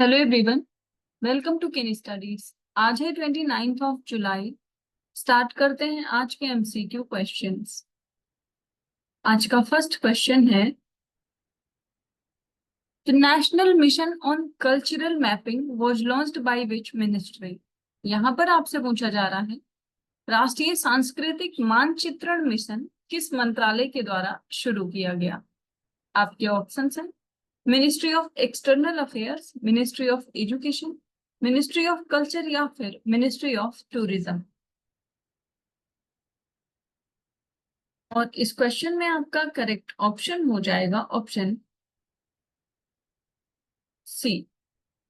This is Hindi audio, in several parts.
हेलो एवरीवन, वेलकम टू केनी स्टडीज। आज है 29 जुलाई। स्टार्ट करते हैं आज के एमसीक्यू क्वेश्चंस। आज का फर्स्ट क्वेश्चन है, the national mission on cultural mapping was launched by which ministry. यहाँ पर आपसे पूछा जा रहा है, राष्ट्रीय सांस्कृतिक मानचित्रण मिशन किस मंत्रालय के द्वारा शुरू किया गया। आपके ऑप्शंस हैं ministry of external affairs, ministry of education, ministry of culture या फिर मिनिस्ट्री ऑफ टूरिज्म। और इस क्वेश्चन में आपका करेक्ट ऑप्शन हो जाएगा ऑप्शन सी।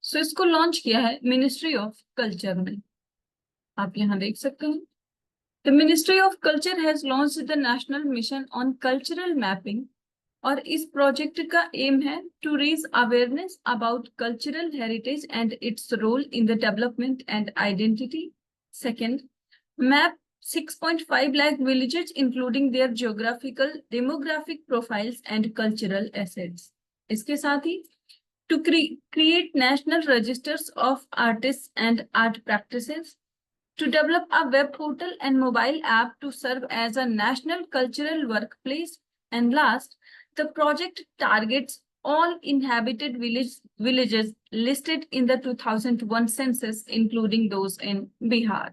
सो इसको लॉन्च किया है मिनिस्ट्री ऑफ कल्चर ने। आप यहाँ देख सकते हैं, the ministry of culture has launched the national mission on cultural mapping. और इस प्रोजेक्ट का एम है to raise awareness about cultural heritage and its role in the development and identity. Second, map 6.5 lakh villages including their geographical, demographic profiles and cultural assets. इसके साथ ही to create national registers of artists and art practices, to develop a web portal and mobile app to serve as a national cultural workplace, and last, the project targets all inhabited villages listed in the 2001 census, including those in Bihar.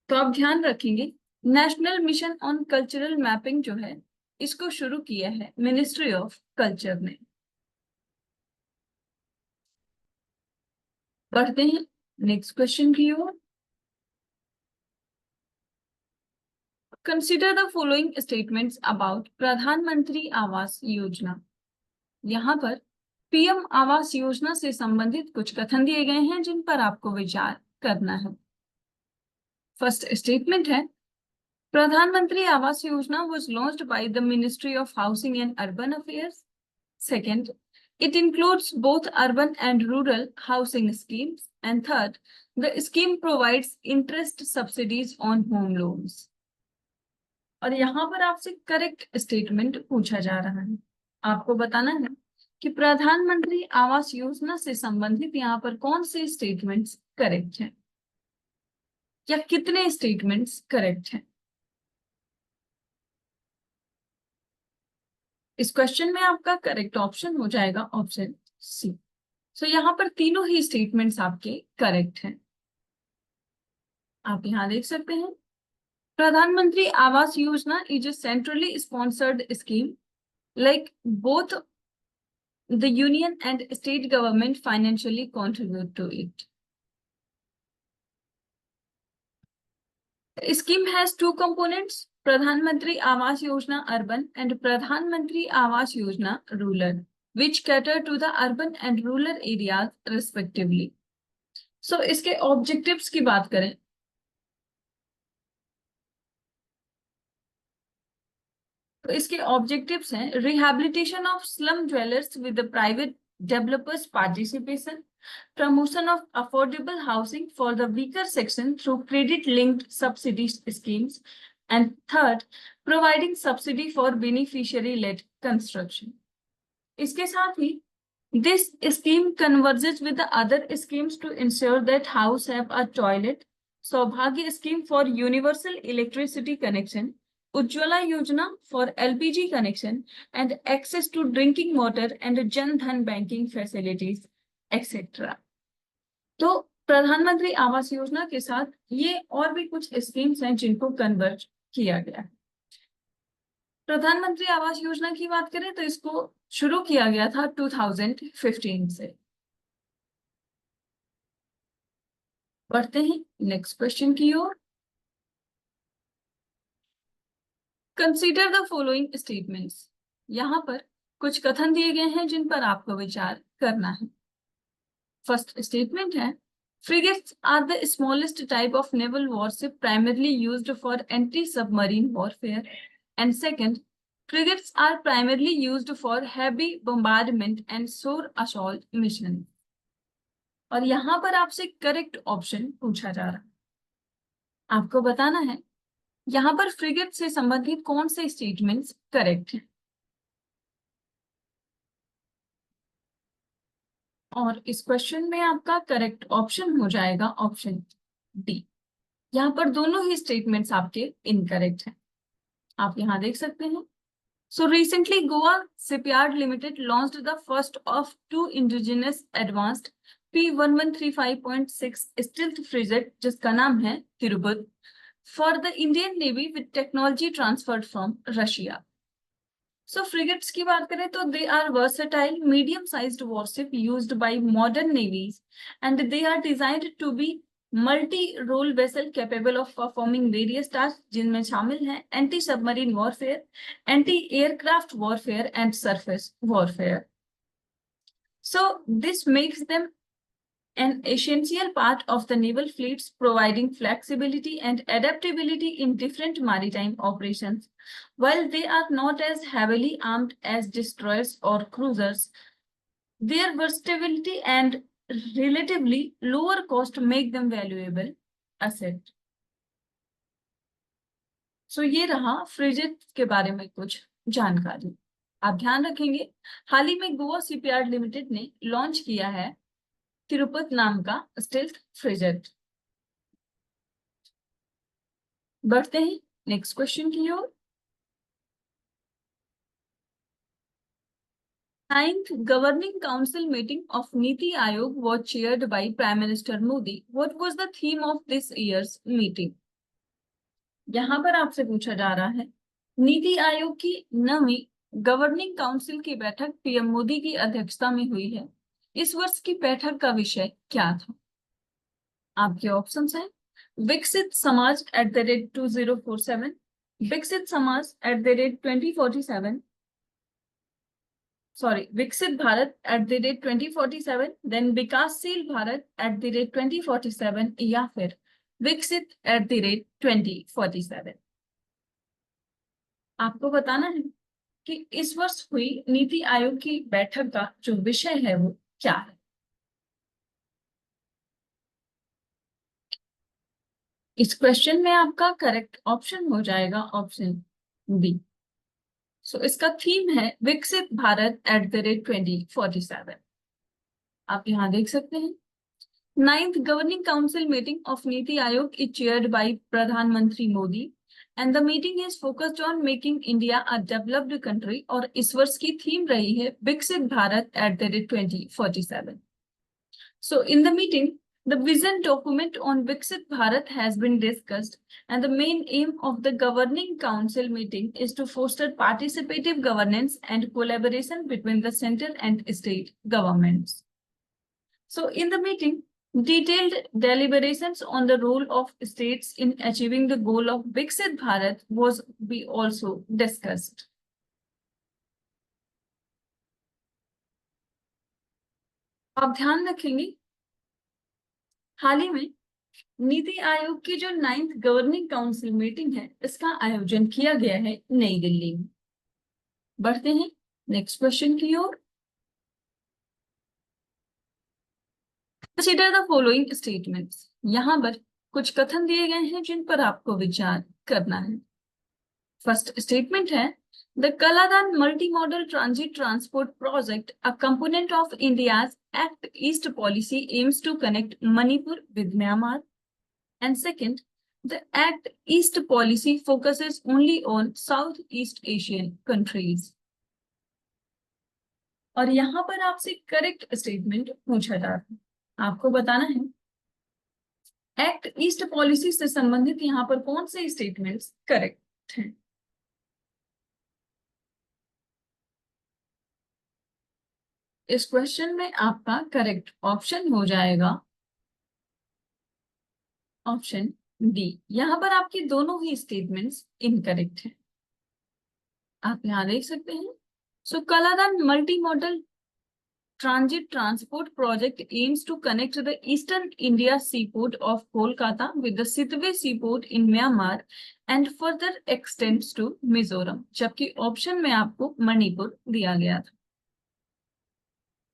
तो आप ध्यान रखेंगे, national mission on cultural mapping जो है इसको शुरू किया है मिनिस्ट्री ऑफ कल्चर ने। बढ़ते हैं नेक्स्ट क्वेश्चन की ओर। Consider the following statements about Pradhan Mantri Awas योजना। यहाँ पर पीएम आवास योजना से संबंधित कुछ कथन दिए गए हैं जिन पर आपको विचार करना है। फर्स्ट स्टेटमेंट है, प्रधानमंत्री आवास योजना was launched by the Ministry of Housing and Urban Affairs. Second, it includes both urban and rural housing schemes. And third, the scheme provides interest subsidies on home loans. और यहाँ पर आपसे करेक्ट स्टेटमेंट पूछा जा रहा है। आपको बताना है कि प्रधानमंत्री आवास योजना से संबंधित यहाँ पर कौन से स्टेटमेंट्स करेक्ट हैं या कितने स्टेटमेंट्स करेक्ट हैं। इस क्वेश्चन में आपका करेक्ट ऑप्शन हो जाएगा ऑप्शन सी। सो यहाँ पर तीनों ही स्टेटमेंट्स आपके करेक्ट हैं। आप यहाँ देख सकते हैं, Pradhan Mantri Awas Yojana is a centrally sponsored scheme, like both the union and state government financially contribute to it. Scheme has two components, Pradhan Mantri Awas Yojana Urban and Pradhan Mantri Awas Yojana Rural, which cater to the urban and rural areas respectively. So इसके objectives की बात करें तो इसके objectives हैं rehabilitation of slum dwellers with the private developers participation, promotion of affordable housing for the weaker section through credit-linked subsidy schemes, and third, providing subsidy for beneficiary-led construction. इसके साथ ही this scheme converges with the other schemes to ensure that house have a toilet, Saubhagya scheme for universal electricity connection, Ujjwala Yojana for LPG connection and access to drinking water and Jan Dhan banking facilities, etc. तो प्रधानमंत्री आवास योजना के साथ ये और भी कुछ स्कीम्स हैं जिनको कन्वर्ज किया गया है। प्रधानमंत्री आवास योजना की बात करें तो इसको शुरू किया गया था 2015 से। बढ़ते हैं नेक्स्ट क्वेश्चन की ओर। Consider the following statements. यहाँ पर कुछ कथन दिए गए हैं जिन पर आपको विचार करना है। फर्स्ट स्टेटमेंट है, frigates are the smallest type of naval warship primarily used for anti-submarine warfare. And second, frigates are primarily used for heavy bombardment and shore assault missions. और यहाँ पर आपसे करेक्ट ऑप्शन पूछा जा रहा है। आपको बताना है यहाँ पर फ्रिगेट से संबंधित कौन से स्टेटमेंट्स करेक्ट हैं। और इस क्वेश्चन में आपका करेक्ट ऑप्शन हो जाएगा ऑप्शन डी। यहाँ पर दोनों ही स्टेटमेंट्स आपके इनकरेक्ट हैं, आप यहाँ देख सकते हैं। So recently, Goa Shipyard Limited launched the first of two indigenous advanced P1135.6 stealth frigate, जिसका नाम है Tirupati, for the Indian Navy with technology transferred from Russia. So frigates की बात करें तो they are versatile, medium-sized warship used by modern navies, and they are designed to be multi-role vessel capable of performing various tasks, जिनमें शामिल हैं anti submarine warfare, anti aircraft warfare and surface warfare. So this makes them an essential part of the naval fleets, providing flexibility and adaptability in different maritime operations. While they are not as heavily armed as destroyers or cruisers, their versatility and relatively lower cost make them valuable asset. So ये रहा फ्रिगेट के बारे में कुछ जानकारी. आप ध्यान रखेंगे, हाल ही में गोवा शिपयार्ड लिमिटेड ने लॉन्च किया है तिरुपत नाम का स्टेल्थ फ्रिगेट. बढ़ते हैं नेक्स्ट क्वेश्चन की ओर. 9th Governing Council meeting of Niti Aayog was chaired by Prime Minister Modi. What was the theme of this year's meeting? यहाँ पर आपसे पूछा जा रहा है, नीति आयोग की 9वीं गवर्निंग काउंसिल की बैठक पीएम मोदी की अध्यक्षता में हुई है. इस वर्ष की बैठक का विषय क्या था? आपके ऑप्शंस हैं विकसित समाज @2047, विकसित समाज @2047, सॉरी विकसित भारत @2047, देन विकासशील भारत @2047, या फिर विकसित @2047. आपको बताना है कि इस वर्ष हुई नीति आयोग की बैठक का जो विषय है वो क्या है. इस क्वेश्चन में आपका करेक्ट ऑप्शन हो जाएगा ऑप्शन बी. सो इसका थीम है विकसित भारत @2047. आप यहाँ देख सकते हैं. 9th Governing Council meeting of Niti Aayog is chaired by Pradhan Mantri Modi, and the meeting is focused on making India a developed country. और इस वर्ष की थीम रही है विकसित Bharat @2047. So in the meeting, the vision document on Viksit Bharat has been discussed, and the main aim of the Governing Council meeting is to foster participative governance and collaboration between the central and state governments. So in the meeting, detailed deliberations on the role of states in achieving the goal of Viksit Bharat was be also discussed. आप ध्यान रखेंगे, हाल ही में नीति आयोग की जो 9th गवर्निंग काउंसिल मीटिंग है इसका आयोजन किया गया है नई दिल्ली में. बढ़ते हैं नेक्स्ट क्वेश्चन की ओर. Consider the following statements. यहाँ पर कुछ कथन दिए गए हैं जिन पर आपको विचार करना है. फर्स्ट स्टेटमेंट है the Kaladan multi modal transit transport project, a component of India's Act East policy, aims to connect Manipur with Myanmar. And second, the Act East policy focuses only on Southeast Asian countries. और यहाँ पर आपसे करेक्ट स्टेटमेंट पूछा जा रहा है. आपको बताना है एक्ट ईस्ट पॉलिसी से संबंधित यहाँ पर कौन से स्टेटमेंट्स करेक्ट हैं. इस क्वेश्चन में आपका करेक्ट ऑप्शन हो जाएगा ऑप्शन डी. यहाँ पर आपकी दोनों ही स्टेटमेंट्स इनकरेक्ट हैं. आप यहाँ देख सकते हैं. So Kaladan multi modal transit transport project aims to connect the eastern India seaport of Kolkata with the Sittwe seaport in Myanmar and further extends to Mizoram. जबकि ऑप्शन में आपको मणिपुर दिया गया था.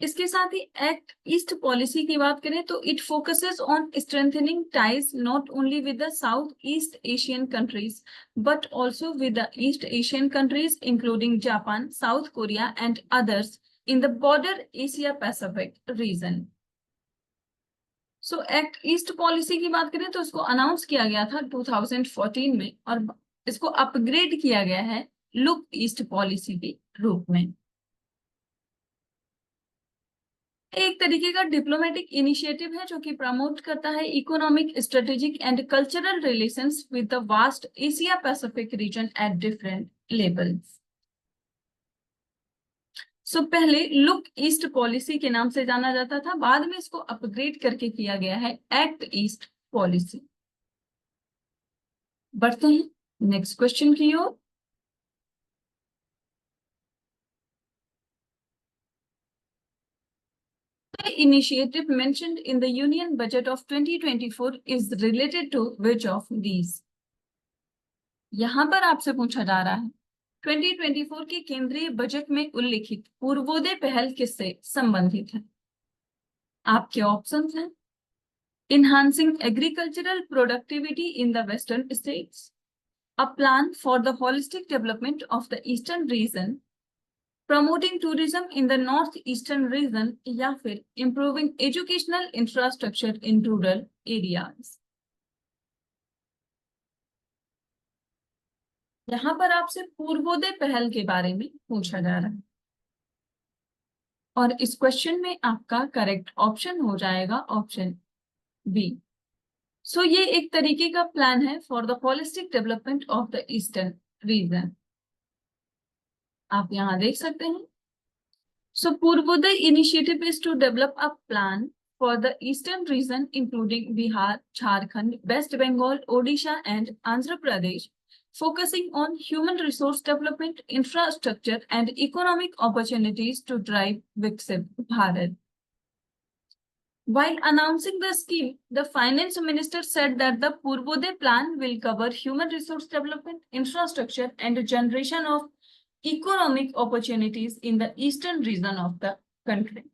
इसके साथ ही एक्ट ईस्ट पॉलिसी की बात करें तो it focuses on strengthening ties not only with the south east Asian countries but also with the east Asian countries including Japan, south Korea and others in the border Asia Pacific region. So act East policy की बात करें तो इसको अनाउंस किया गया था 2014 में और इसको अपग्रेड किया गया है लुक ईस्ट पॉलिसी के रूप में। एक तरीके का डिप्लोमेटिक इनिशिएटिव है जो कि प्रमोट करता है economic, strategic and cultural relations with the vast Asia Pacific region at different levels. So पहले लुक ईस्ट पॉलिसी के नाम से जाना जाता था, बाद में इसको अपग्रेड करके किया गया है एक्ट ईस्ट पॉलिसी। बढ़ते हैं नेक्स्ट क्वेश्चन की ओर। The initiative mentioned in the Union Budget of 2024 is related to which of these? यहां पर आपसे पूछा जा रहा है 2024 के केंद्रीय बजट में उल्लिखित पूर्वोदय पहल किससे संबंधित है? आपके ऑप्शंस हैं enhancing agricultural productivity in the western states, a plan for the holistic development of the eastern region, promoting tourism in the northeastern region या फिर improving educational infrastructure in rural areas। यहाँ पर आपसे पूर्वोदय पहल के बारे में पूछा जा रहा है और इस क्वेश्चन में आपका करेक्ट ऑप्शन हो जाएगा ऑप्शन बी। सो ये एक तरीके का प्लान है for the holistic development of the eastern region. आप यहाँ देख सकते हैं। So Purvodaya initiative is to develop a plan for the eastern region including Bihar, Jharkhand, West Bengal, Odisha and Andhra Pradesh, focusing on human resource development, infrastructure and economic opportunities to drive Viksit Bharat. While announcing the scheme, the finance minister said that the Purvodaya plan will cover human resource development, infrastructure and generation of economic opportunities in the eastern region of the country.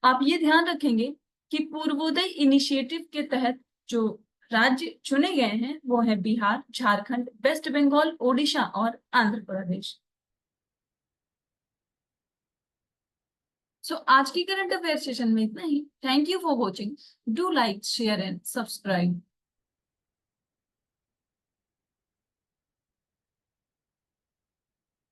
आप ये ध्यान रखेंगे कि पूर्वोदय इनिशिएटिव के तहत जो राज्य चुने गए हैं वो है बिहार, झारखंड, वेस्ट बंगाल, ओडिशा और आंध्र प्रदेश। सो आज की करंट अफेयर सेशन में इतना ही। Thank you for watching. Do like, share and subscribe.